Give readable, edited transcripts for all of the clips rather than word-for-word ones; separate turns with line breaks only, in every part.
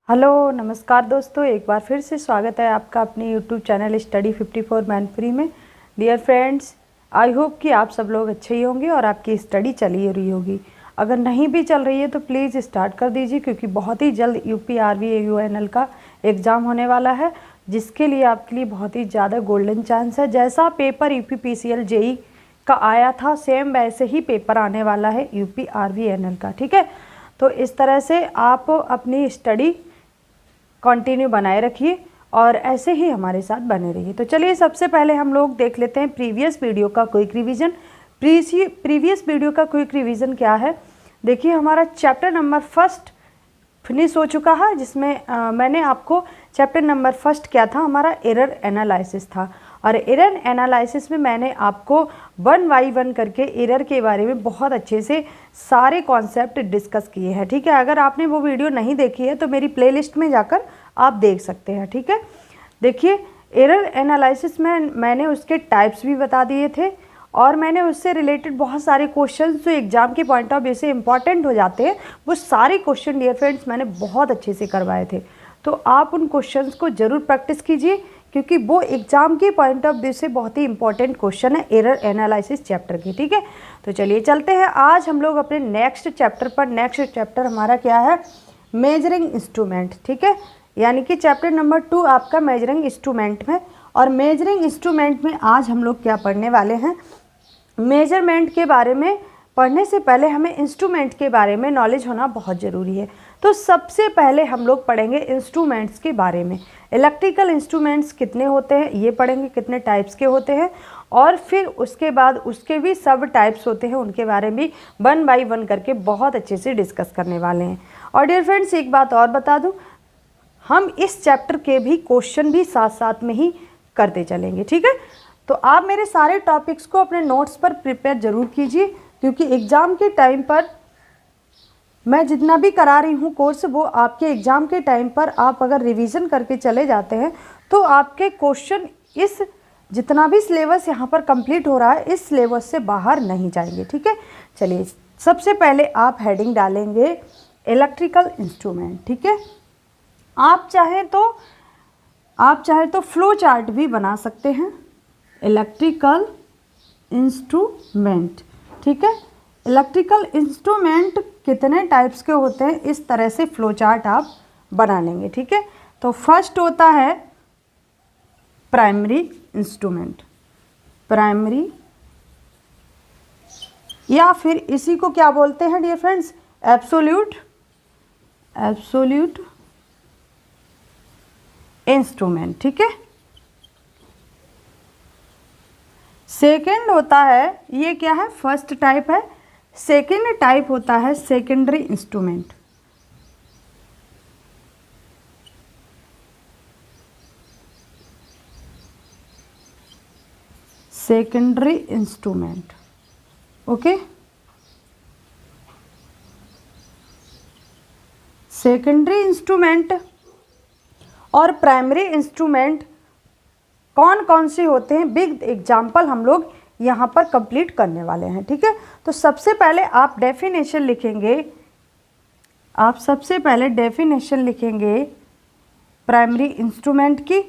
Hello नमस्कार दोस्तों, एक बार फिर से स्वागत है आपका अपने यूट्यूब चैनल स्टडी 54 मैनफ्री में। डियर फ्रेंड्स, आई होप कि आप सब लोग अच्छे ही होंगे और आपकी स्टडी चल ही रही होगी। अगर नहीं भी चल रही है तो प्लीज़ स्टार्ट कर दीजिए, क्योंकि बहुत ही जल्द UPRV AUNL का एग्ज़ाम होने वाला है, जिसके लिए आपके लिए बहुत ही ज़्यादा गोल्डन चांस है। जैसा पेपर UPPCL JEE का आया था, सेम वैसे ही पेपर आने वाला है UPRV ANL का। ठीक है, तो इस तरह से आप अपनी स्टडी कंटिन्यू बनाए रखिए और ऐसे ही हमारे साथ बने रहिए। तो चलिए सबसे पहले हम लोग देख लेते हैं प्रीवियस वीडियो का क्विक रिवीजन। प्रीवियस वीडियो का क्विक रिवीजन क्या है, देखिए हमारा चैप्टर नंबर 1 फिनिश हो चुका है, जिसमें मैंने आपको चैप्टर नंबर 1 क्या था, हमारा एरर एनालिसिस था। और एरर एनालिसिस में मैंने आपको 1 बाय 1 करके एरर के बारे में बहुत अच्छे से सारे कॉन्सेप्ट डिस्कस किए हैं। ठीक है, अगर आपने वो वीडियो नहीं देखी है तो मेरी प्लेलिस्ट में जाकर आप देख सकते हैं। ठीक है, देखिए एरर एनालिसिस में मैंने उसके टाइप्स भी बता दिए थे और मैंने उससे रिलेटेड बहुत सारे क्वेश्चन जो एग्जाम के पॉइंट ऑफ व्यू से इंपॉर्टेंट हो जाते हैं, वो सारे क्वेश्चन डियर फ्रेंड्स मैंने बहुत अच्छे से करवाए थे। तो आप उन क्वेश्चंस को ज़रूर प्रैक्टिस कीजिए, क्योंकि वो एग्जाम के पॉइंट ऑफ व्यू से बहुत ही इंपॉर्टेंट क्वेश्चन है एरर एनालिसिस चैप्टर के। ठीक है, तो चलिए चलते हैं आज हम लोग अपने नेक्स्ट चैप्टर पर। नेक्स्ट चैप्टर हमारा क्या है, मेजरिंग इंस्ट्रूमेंट। ठीक है, यानी कि चैप्टर नंबर 2 आपका मेजरिंग इंस्ट्रूमेंट में। और मेजरिंग इंस्ट्रूमेंट में आज हम लोग क्या पढ़ने वाले हैं, मेजरमेंट के बारे में पढ़ने से पहले हमें इंस्ट्रूमेंट के बारे में नॉलेज होना बहुत ज़रूरी है। तो सबसे पहले हम लोग पढ़ेंगे इंस्ट्रूमेंट्स के बारे में। इलेक्ट्रिकल इंस्ट्रूमेंट्स कितने होते हैं ये पढ़ेंगे, कितने टाइप्स के होते हैं, और फिर उसके बाद उसके भी सब टाइप्स होते हैं, उनके बारे में 1 बाय 1 करके बहुत अच्छे से डिस्कस करने वाले हैं। और डियर फ्रेंड्स, एक बात और बता दूँ, हम इस चैप्टर के भी क्वेश्चन भी साथ साथ में ही करते चलेंगे। ठीक है, तो आप मेरे सारे टॉपिक्स को अपने नोट्स पर प्रिपेयर ज़रूर कीजिए, क्योंकि एग्ज़ाम के टाइम पर मैं जितना भी करा रही हूँ कोर्स, वो आपके एग्ज़ाम के टाइम पर आप अगर रिवीजन करके चले जाते हैं तो आपके क्वेश्चन इस जितना भी सिलेबस यहाँ पर कंप्लीट हो रहा है, इस सिलेबस से बाहर नहीं जाएंगे। ठीक है, चलिए सबसे पहले आप हेडिंग डालेंगे इलेक्ट्रिकल इंस्ट्रूमेंट। ठीक है, आप चाहे तो फ्लो चार्ट भी बना सकते हैं, इलेक्ट्रिकल इंस्ट्रूमेंट। ठीक है, इलेक्ट्रिकल इंस्ट्रूमेंट कितने टाइप्स के होते हैं, इस तरह से फ्लो चार्ट आप बना लेंगे। ठीक है, तो फर्स्ट होता है प्राइमरी इंस्ट्रूमेंट। प्राइमरी, या फिर इसी को क्या बोलते हैं डियर फ्रेंड्स, एब्सोल्यूट इंस्ट्रूमेंट। ठीक है, सेकेंड होता है, ये क्या है, फर्स्ट टाइप है। सेकेंड टाइप होता है secondary instrument. Secondary instrument, okay. Secondary instrument और प्राइमरी इंस्ट्रूमेंट कौन कौन से होते हैं, बिग एग्जाम्पल हम लोग यहाँ पर कंप्लीट करने वाले हैं। ठीक है, तो सबसे पहले आप डेफिनेशन लिखेंगे, प्राइमरी इंस्ट्रूमेंट की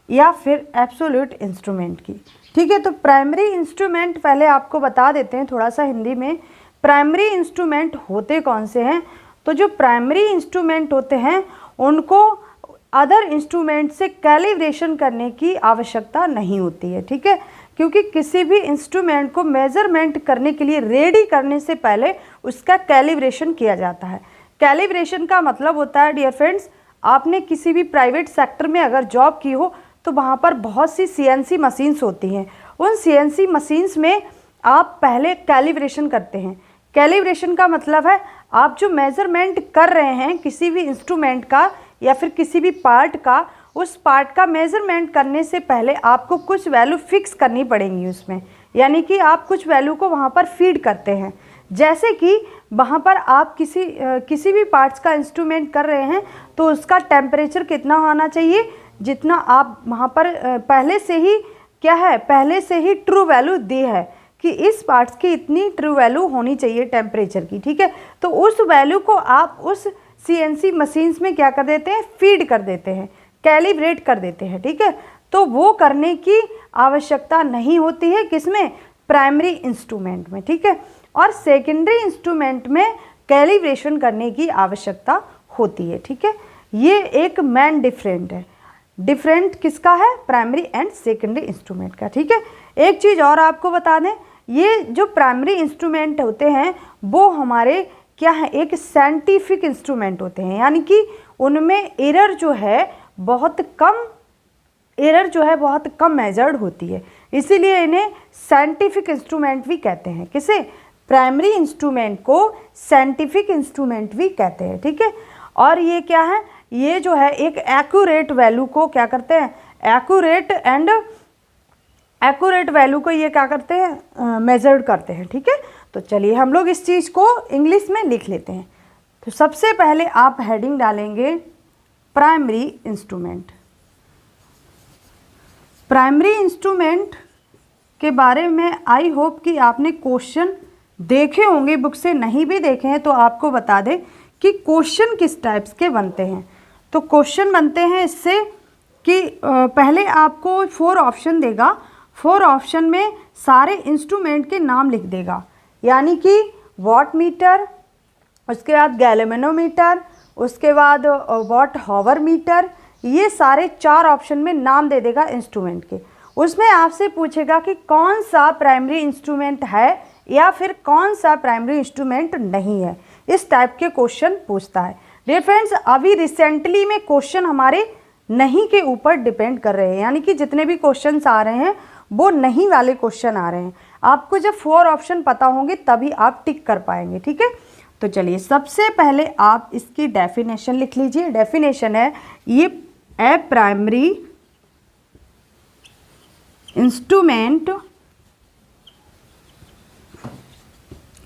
या फिर एब्सोल्यूट इंस्ट्रूमेंट की। ठीक है, तो प्राइमरी इंस्ट्रूमेंट पहले आपको बता देते हैं थोड़ा सा हिंदी में, प्राइमरी इंस्ट्रूमेंट होते कौन से हैं। तो जो प्राइमरी इंस्ट्रूमेंट होते हैं उनको अदर इंस्ट्रूमेंट से कैलिब्रेशन करने की आवश्यकता नहीं होती है। ठीक है, क्योंकि किसी भी इंस्ट्रूमेंट को मेजरमेंट करने के लिए रेडी करने से पहले उसका कैलिब्रेशन किया जाता है। कैलिब्रेशन का मतलब होता है डियर फ्रेंड्स, आपने किसी भी प्राइवेट सेक्टर में अगर जॉब की हो तो वहाँ पर बहुत सी CNC मशीन्स होती हैं। उन CNC मशीन्स में आप पहले कैलिब्रेशन करते हैं। कैलिब्रेशन का मतलब है आप जो मेजरमेंट कर रहे हैं किसी भी इंस्ट्रूमेंट का या फिर किसी भी पार्ट का, उस पार्ट का मेजरमेंट करने से पहले आपको कुछ वैल्यू फिक्स करनी पड़ेंगी उसमें, यानी कि आप कुछ वैल्यू को वहाँ पर फीड करते हैं। जैसे कि वहाँ पर आप किसी भी पार्ट्स का इंस्ट्रूमेंट कर रहे हैं तो उसका टेम्परेचर कितना होना चाहिए, जितना आप वहाँ पर पहले से ही ट्रू वैल्यू दी है कि इस पार्ट्स की इतनी ट्रू वैल्यू होनी चाहिए टेम्परेचर की। ठीक है, तो उस वैल्यू को आप उस CNC मशीन्स में क्या कर देते हैं, फीड कर देते हैं, कैलिब्रेट कर देते हैं, ठीक है। तो वो करने की आवश्यकता नहीं होती है किसमें, प्राइमरी इंस्ट्रूमेंट में, ठीक है। और सेकेंडरी इंस्ट्रूमेंट में कैलिब्रेशन करने की आवश्यकता होती है, ठीक है। ये एक मेन डिफरेंट है, डिफरेंट किसका है, प्राइमरी एंड सेकेंडरी इंस्ट्रूमेंट का, ठीक है। एक चीज़ और आपको बता दें, ये जो प्राइमरी इंस्ट्रूमेंट होते हैं वो हमारे क्या है, एक साइंटिफिक इंस्ट्रूमेंट होते हैं, यानी कि उनमें एरर जो है बहुत कम मेजर्ड होती है, इसीलिए इन्हें साइंटिफिक इंस्ट्रूमेंट भी कहते हैं। किसे, प्राइमरी इंस्ट्रूमेंट को साइंटिफिक इंस्ट्रूमेंट भी कहते हैं, ठीक है। और ये क्या है, ये जो है एक एक्यूरेट वैल्यू को क्या करते हैं, एक्यूरेट वैल्यू को ये क्या करते हैं, मेजर्ड करते हैं, ठीक है। तो चलिए हम लोग इस चीज़ को इंग्लिश में लिख लेते हैं। तो सबसे पहले आप हेडिंग डालेंगे प्राइमरी इंस्ट्रूमेंट। प्राइमरी इंस्ट्रूमेंट के बारे में आई होप कि आपने क्वेश्चन देखे होंगे, बुक से नहीं भी देखे हैं तो आपको बता दें कि क्वेश्चन किस टाइप्स के बनते हैं। तो क्वेश्चन बनते हैं इससे कि पहले आपको 4 ऑप्शन देगा, 4 ऑप्शन में सारे इंस्ट्रूमेंट के नाम लिख देगा, यानी कि वॉट मीटर, उसके बाद गैल्वेनोमीटर, उसके बाद वॉट हावर मीटर, ये सारे 4 ऑप्शन में नाम दे देगा इंस्ट्रूमेंट के। उसमें आपसे पूछेगा कि कौन सा प्राइमरी इंस्ट्रूमेंट है या फिर कौन सा प्राइमरी इंस्ट्रूमेंट नहीं है, इस टाइप के क्वेश्चन पूछता है। डियर फ्रेंड्स, अभी रिसेंटली में क्वेश्चन हमारे नहीं के ऊपर डिपेंड कर रहे हैं, यानी कि जितने भी क्वेश्चंस आ रहे हैं वो नहीं वाले क्वेश्चन आ रहे हैं। आपको जब 4 ऑप्शन पता होंगे तभी आप टिक कर पाएंगे, ठीक है। तो चलिए सबसे पहले आप इसकी डेफिनेशन लिख लीजिए। डेफिनेशन है ये, a primary instrument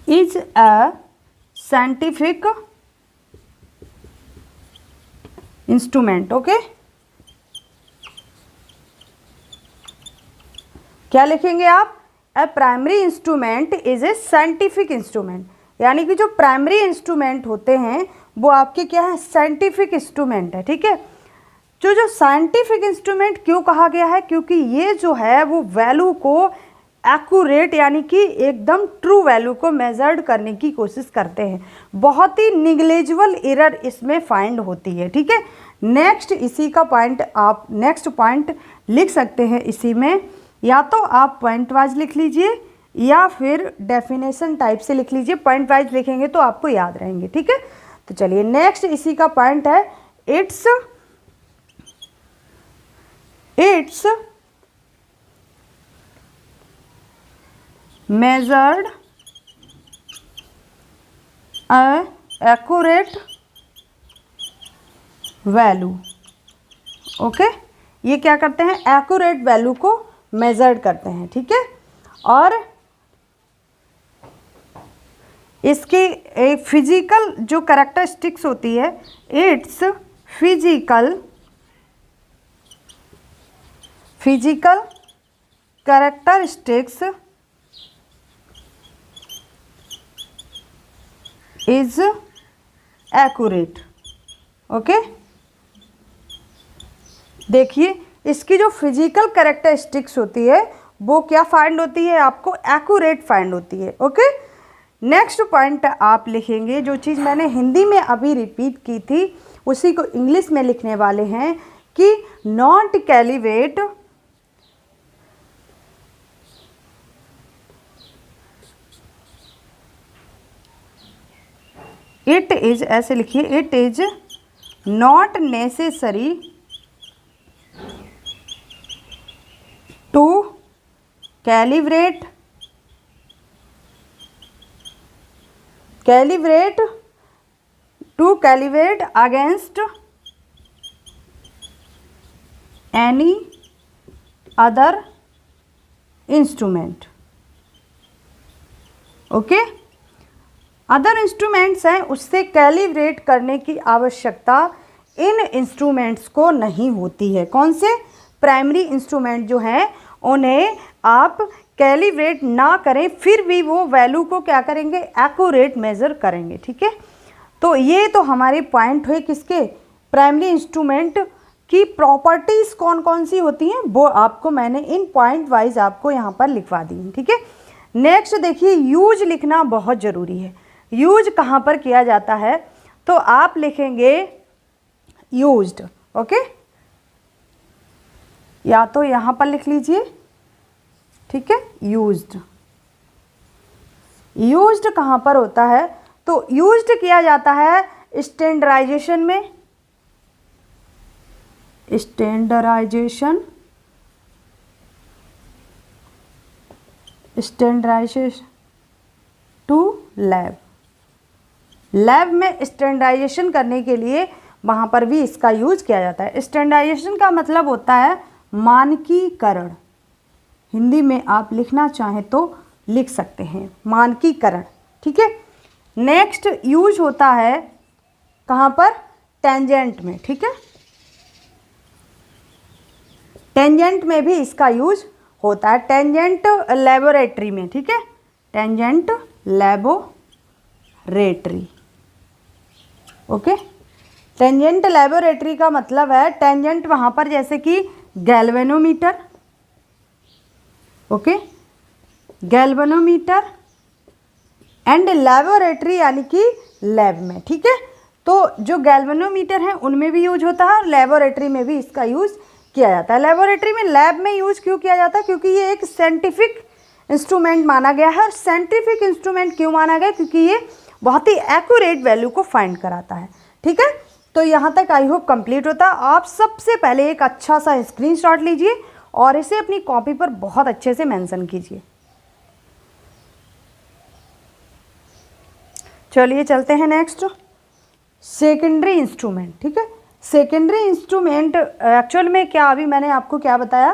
is a scientific instrument. Okay, क्या लिखेंगे आप, a primary instrument is a scientific instrument, यानी कि जो प्राइमरी इंस्ट्रूमेंट होते हैं वो आपके क्या है, साइंटिफिक इंस्ट्रूमेंट है, ठीक है। जो साइंटिफिक इंस्ट्रूमेंट क्यों कहा गया है, क्योंकि ये जो है वो वैल्यू को एक्यूरेट यानी कि एकदम ट्रू वैल्यू को मेजर्ड करने की कोशिश करते हैं। बहुत ही निग्लेजिबल एरर इसमें फाइंड होती है, ठीक है। नेक्स्ट इसी का पॉइंट आप नेक्स्ट पॉइंट लिख सकते हैं इसी में, या तो आप पॉइंट वाइज लिख लीजिए या फिर डेफिनेशन टाइप से लिख लीजिए। पॉइंट वाइज लिखेंगे तो आपको याद रहेंगे, ठीक है। तो चलिए नेक्स्ट इसी का पॉइंट है, it's measured a accurate value। Okay, ये क्या करते हैं, एक्यूरेट वैल्यू को मेजर्ड करते हैं, ठीक है। और इसकी एक फिजिकल जो कैरेक्टरिस्टिक्स होती है, it's physical characteristics is accurate. Okay, देखिए इसकी जो फिजिकल कैरेक्टरिस्टिक्स होती है वो क्या फाइंड होती है, आपको एक्यूरेट फाइंड होती है। ओके, नेक्स्ट पॉइंट आप लिखेंगे, जो चीज़ मैंने हिंदी में अभी रिपीट की थी उसी को इंग्लिश में लिखने वाले हैं कि नॉट कैलिब्रेट इट इज, ऐसे लिखिए, it is not necessary to calibrate against any other instrument. Okay, other instruments हैं उससे कैलिब्रेट करने की आवश्यकता इन इंस्ट्रूमेंट्स को नहीं होती है। कौन से, प्राइमरी इंस्ट्रूमेंट जो हैं उन्हें आप कैलिब्रेट ना करें फिर भी वो वैल्यू को क्या करेंगे, एक्यूरेट मेज़र करेंगे, ठीक है। तो ये तो हमारे पॉइंट हुए किसके, प्राइमरी इंस्ट्रूमेंट की प्रॉपर्टीज कौन कौन सी होती हैं वो आपको मैंने इन पॉइंट वाइज आपको यहाँ पर लिखवा दी है, ठीक है। नेक्स्ट देखिए, यूज लिखना बहुत ज़रूरी है। यूज कहाँ पर किया जाता है, तो आप लिखेंगे यूज्ड, ओके, या तो यहाँ पर लिख लीजिए, ठीक है, यूज्ड। यूज्ड कहाँ पर होता है, तो यूज्ड किया जाता है स्टैंडर्डाइजेशन में, स्टैंडर्डाइजेशन टू लैब। लैब में स्टैंडर्डाइजेशन करने के लिए वहाँ पर भी इसका यूज किया जाता है। स्टैंडर्डाइजेशन का मतलब होता है मानकीकरण। हिंदी में आप लिखना चाहें तो लिख सकते हैं मानकीकरण, ठीक है। नेक्स्ट यूज होता है कहाँ पर, टेंजेंट में, ठीक है। टेंजेंट में भी इसका यूज होता है, टेंजेंट लेबोरेटरी में, ठीक है, tangent laboratory, okay. Tangent laboratory का मतलब है टेंजेंट वहाँ पर जैसे कि galvanometer, okay, galvanometer and laboratory यानी कि लैब में, ठीक है। तो जो गैल्वेनोमीटर हैं उनमें भी यूज होता है और लेबोरेटरी में भी इसका यूज किया जाता है। लेबोरेटरी में, लैब में यूज क्यों किया जाता है, क्योंकि ये एक साइंटिफिक इंस्ट्रूमेंट माना गया है। और साइंटिफिक इंस्ट्रूमेंट क्यों माना गया, क्योंकि ये बहुत ही एक्यूरेट वैल्यू को फाइंड कराता है, ठीक है। तो यहाँ तक आई होप कंप्लीट होता है। आप सबसे पहले एक अच्छा सा स्क्रीनशॉट लीजिए और इसे अपनी कॉपी पर बहुत अच्छे से मेंशन कीजिए। चलिए चलते हैं नेक्स्ट, सेकेंडरी इंस्ट्रूमेंट, ठीक है। सेकेंडरी इंस्ट्रूमेंट एक्चुअल में क्या, अभी मैंने आपको क्या बताया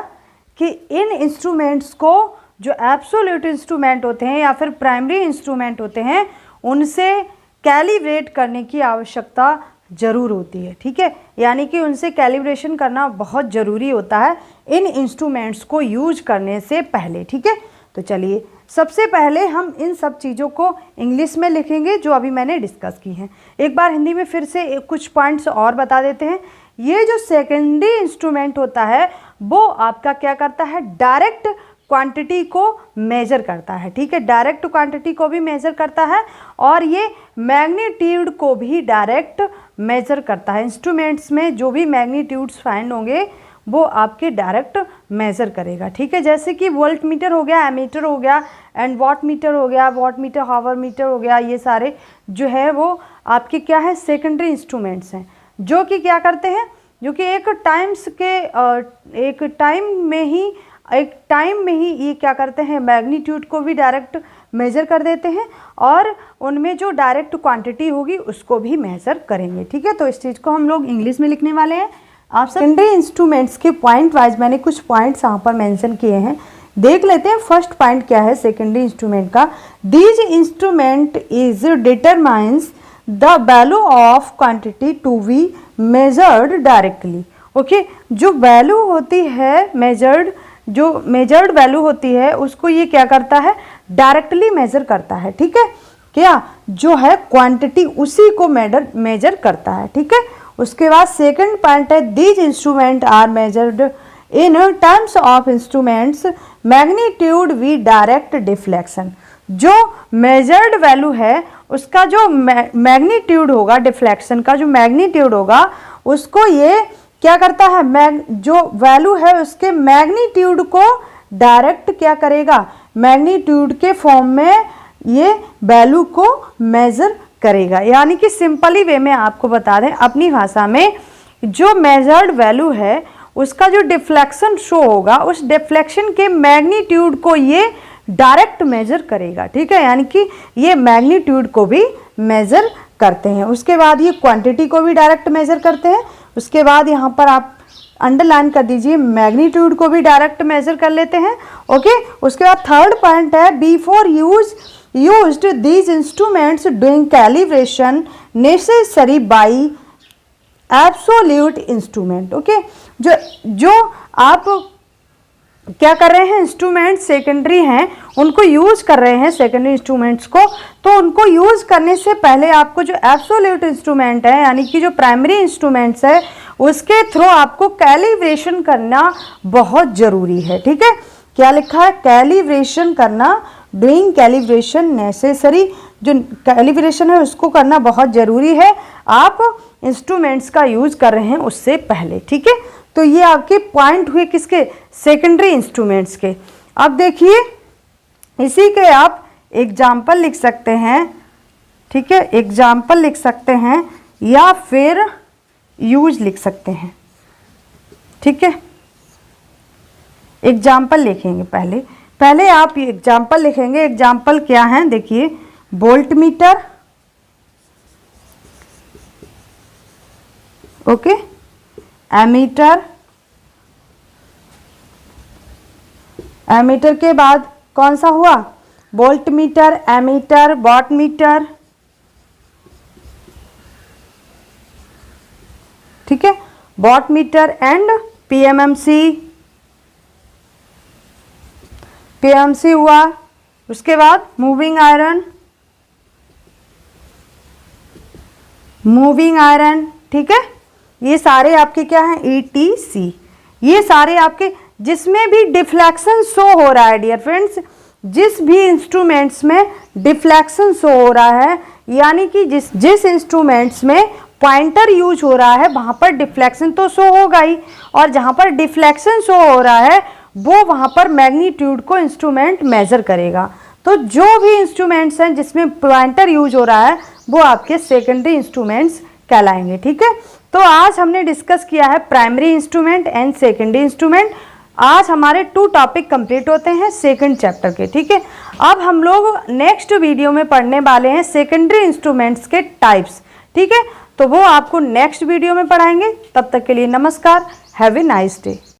कि इन इंस्ट्रूमेंट्स को जो एब्सोल्यूट इंस्ट्रूमेंट होते हैं या फिर प्राइमरी इंस्ट्रूमेंट होते हैं उनसे कैलिब्रेट करने की आवश्यकता ज़रूर होती है, ठीक है। यानी कि उनसे कैलिब्रेशन करना बहुत ज़रूरी होता है इन इंस्ट्रूमेंट्स को यूज करने से पहले, ठीक है। तो चलिए सबसे पहले हम इन सब चीज़ों को इंग्लिश में लिखेंगे जो अभी मैंने डिस्कस की हैं। एक बार हिंदी में फिर से कुछ पॉइंट्स और बता देते हैं। ये जो सेकेंडरी इंस्ट्रूमेंट होता है वो आपका क्या करता है, डायरेक्ट क्वांटिटी को मेजर करता है, ठीक है। डायरेक्ट क्वांटिटी को भी मेजर करता है और ये मैग्नीट्यूड को भी डायरेक्ट मेजर करता है। इंस्ट्रूमेंट्स में जो भी मैग्नीट्यूड्स फाइंड होंगे वो आपके डायरेक्ट मेज़र करेगा, ठीक है। जैसे कि वोल्ट मीटर हो गया, एमीटर हो गया एंड वाट मीटर हो गया, वाट मीटर, हावर मीटर हो गया, ये सारे जो है वो आपके क्या है, सेकेंडरी इंस्ट्रूमेंट्स हैं जो कि क्या करते हैं, जो कि एक टाइम में ही ये क्या करते हैं, मैग्नीट्यूड को भी डायरेक्ट मेज़र कर देते हैं और उनमें जो डायरेक्ट क्वांटिटी होगी उसको भी मेज़र करेंगे, ठीक है। तो इस चीज़ को हम लोग इंग्लिश में लिखने वाले हैं। आप सेकेंडरी इंस्ट्रूमेंट्स के पॉइंट वाइज मैंने कुछ पॉइंट्स यहाँ पर मेंशन किए हैं, देख लेते हैं। फर्स्ट पॉइंट क्या है सेकेंडरी इंस्ट्रूमेंट का, these instrument is determines the value of quantity to be measured directly, okay. जो वैल्यू होती है मेजर्ड, जो मेजर्ड वैल्यू होती है उसको ये क्या करता है, डायरेक्टली मेजर करता है, ठीक है। क्या जो है क्वांटिटी उसी को मेजर करता है, ठीक है। उसके बाद सेकंड पॉइंट है, these instrument are measured in terms of instruments magnitude we direct deflection. जो मेजर्ड वैल्यू है उसका जो मैग्नीट्यूड होगा, डिफ्लेक्शन का जो मैग्नीट्यूड होगा उसको ये क्या करता है, जो वैल्यू है उसके मैग्नीट्यूड को डायरेक्ट क्या करेगा, मैग्नीट्यूड के फॉर्म में ये वैल्यू को मेजर करेगा। यानी कि सिंपली वे में आपको बता दें अपनी भाषा में, जो मेजर्ड वैल्यू है उसका जो डिफ्लेक्शन शो होगा उस डिफ्लेक्शन के मैग्नीट्यूड को ये डायरेक्ट मेजर करेगा, ठीक है। यानी कि ये मैग्नीट्यूड को भी मेजर करते हैं। उसके बाद ये क्वांटिटी को भी डायरेक्ट मेजर करते हैं। उसके बाद यहाँ पर आप अंडरलाइन कर दीजिए, मैग्नीट्यूड को भी डायरेक्ट मेजर कर लेते हैं, ओके। उसके बाद थर्ड पॉइंट है, before used these instruments doing calibration necessary by absolute instrument, okay। जो आप क्या कर रहे हैं, इंस्ट्रूमेंट सेकेंडरी हैं, उनको यूज़ कर रहे हैं सेकेंडरी इंस्ट्रूमेंट्स को, तो उनको यूज़ करने से पहले आपको जो एब्सोल्यूट इंस्ट्रूमेंट है यानी कि जो प्राइमरी इंस्ट्रूमेंट्स है उसके थ्रू आपको कैलिब्रेशन करना बहुत ज़रूरी है। ठीक है, क्या लिखा है, कैलिब्रेशन करना, डूइंग कैलिब्रेशन नेसेसरी, जो कैलिब्रेशन है उसको करना बहुत ज़रूरी है आप इंस्ट्रूमेंट्स का यूज़ कर रहे हैं उससे पहले। ठीक है, तो ये आपके पॉइंट हुए किसके, सेकेंडरी इंस्ट्रूमेंट्स के। अब देखिए इसी के आप एग्जाम्पल लिख सकते हैं। ठीक है, एग्जाम्पल लिख सकते हैं या फिर यूज लिख सकते हैं। ठीक है, एग्जाम्पल लिखेंगे, पहले आप एग्जाम्पल लिखेंगे। एग्जाम्पल क्या है, देखिए voltmeter, okay, ammeter, ammeter के बाद कौन सा हुआ, voltmeter, ammeter, wattmeter. ठीक है, wattmeter and PMMC, PMC हुआ। उसके बाद मूविंग आयरन, मूविंग आयरन। ठीक है, ये सारे आपके क्या हैं, ETC, ये सारे आपके जिसमें भी डिफ्लेक्शन शो हो रहा है डियर फ्रेंड्स, जिस भी इंस्ट्रूमेंट्स में डिफ्लेक्शन शो हो रहा है यानी कि जिस इंस्ट्रूमेंट्स में पॉइंटर यूज हो रहा है वहाँ पर डिफ्लेक्शन तो शो होगा ही, और जहाँ पर डिफ्लेक्शन शो हो रहा है वो वहाँ पर मैग्नीट्यूड को इंस्ट्रूमेंट मेजर करेगा। तो जो भी इंस्ट्रूमेंट्स हैं जिसमें पॉइंटर यूज हो रहा है वो आपके सेकेंडरी इंस्ट्रूमेंट्स कहलाएंगे। ठीक है, तो आज हमने डिस्कस किया है primary instrument and secondary instrument. आज हमारे 2 टॉपिक कंप्लीट होते हैं सेकंड चैप्टर के। ठीक है, अब हम लोग नेक्स्ट वीडियो में पढ़ने वाले हैं सेकेंडरी इंस्ट्रूमेंट्स के टाइप्स। ठीक है, तो वो आपको नेक्स्ट वीडियो में पढ़ाएंगे। तब तक के लिए नमस्कार, हैव ए नाइस डे।